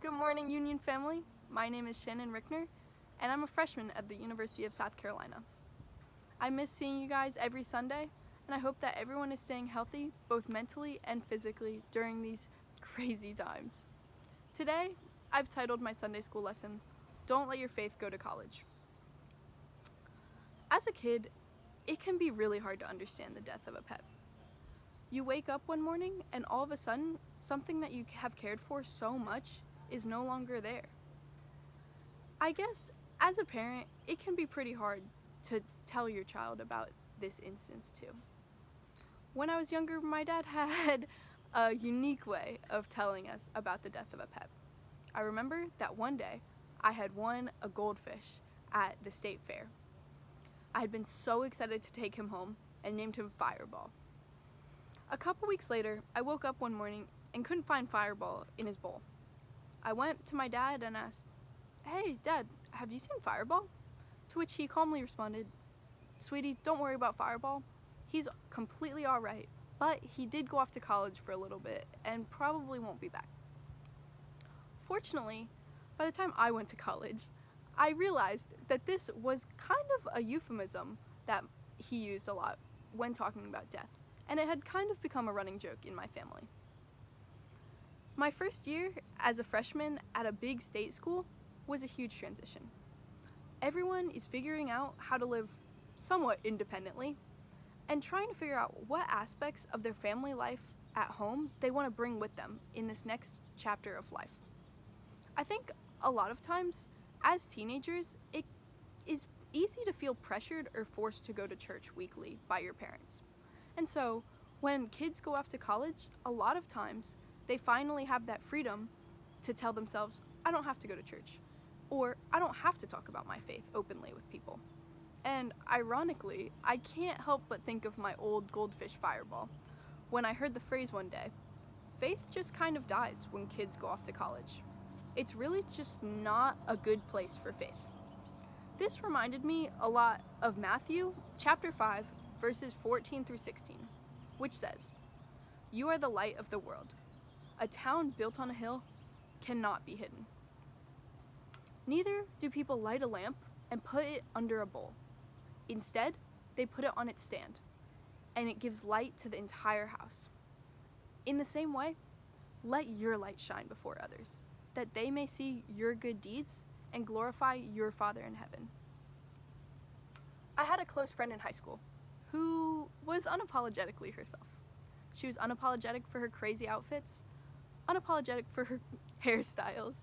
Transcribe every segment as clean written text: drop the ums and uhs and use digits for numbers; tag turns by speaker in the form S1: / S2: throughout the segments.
S1: Good morning, Union family. My name is Shannon Rychener, and I'm a freshman at the University of South Carolina. I miss seeing you guys every Sunday, and I hope that everyone is staying healthy, both mentally and physically, during these crazy times. Today, I've titled my Sunday school lesson, Don't Let Your Faith Go to College. As a kid, it can be really hard to understand the death of a pet. You wake up one morning, and all of a sudden, something that you have cared for so much is no longer there. I guess, as a parent, it can be pretty hard to tell your child about this instance too. When I was younger, my dad had a unique way of telling us about the death of a pet. I remember that one day, I had won a goldfish at the state fair. I had been so excited to take him home and named him Fireball. A couple weeks later, I woke up one morning and couldn't find Fireball in his bowl. I went to my dad and asked, "Hey, Dad, have you seen Fireball?" To which he calmly responded, "Sweetie, don't worry about Fireball. He's completely all right, but he did go off to college for a little bit and probably won't be back." Fortunately, by the time I went to college, I realized that this was kind of a euphemism that he used a lot when talking about death, and it had kind of become a running joke in my family. My first year as a freshman at a big state school was a huge transition. Everyone is figuring out how to live somewhat independently and trying to figure out what aspects of their family life at home they want to bring with them in this next chapter of life. I think a lot of times, as teenagers, it is easy to feel pressured or forced to go to church weekly by your parents. And so, when kids go off to college, a lot of times they finally have that freedom to tell themselves, "I don't have to go to church," or "I don't have to talk about my faith openly with people." And ironically, I can't help but think of my old goldfish Fireball when I heard the phrase one day, "Faith just kind of dies when kids go off to college. It's really just not a good place for faith." This reminded me a lot of Matthew chapter 5, verses 14 through 16, which says, "You are the light of the world. A town built on a hill cannot be hidden. Neither do people light a lamp and put it under a bowl. Instead, they put it on its stand, and it gives light to the entire house. In the same way, let your light shine before others, that they may see your good deeds and glorify your Father in heaven." I had a close friend in high school who was unapologetically herself. She was unapologetic for her crazy outfits, unapologetic for her hairstyles,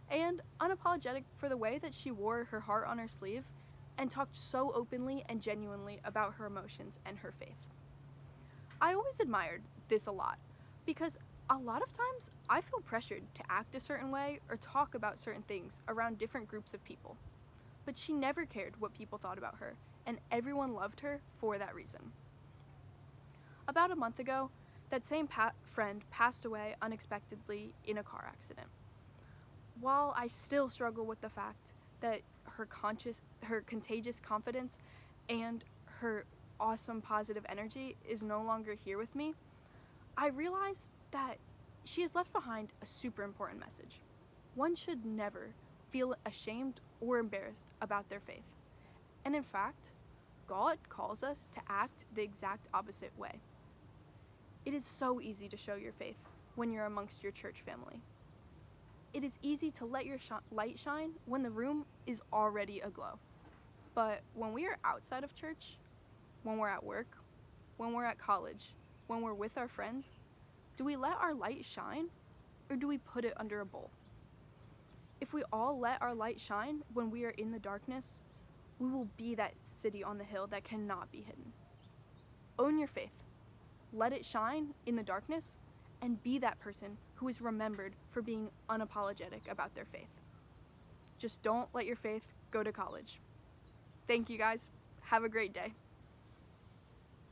S1: and unapologetic for the way that she wore her heart on her sleeve and talked so openly and genuinely about her emotions and her faith. I always admired this a lot because a lot of times I feel pressured to act a certain way or talk about certain things around different groups of people. But she never cared what people thought about her, and everyone loved her for that reason. About a month ago, that same friend passed away unexpectedly in a car accident. While I still struggle with the fact that her contagious confidence and her awesome positive energy is no longer here with me, I realize that she has left behind a super important message. One should never feel ashamed or embarrassed about their faith. And in fact, God calls us to act the exact opposite way. It is so easy to show your faith when you're amongst your church family. It is easy to let your light shine when the room is already aglow. But when we are outside of church, when we're at work, when we're at college, when we're with our friends, do we let our light shine or do we put it under a bowl? If we all let our light shine when we are in the darkness, we will be that city on the hill that cannot be hidden. Own your faith. Let it shine in the darkness and be that person who is remembered for being unapologetic about their faith. Just don't let your faith go to college. Thank you guys. Have a great day.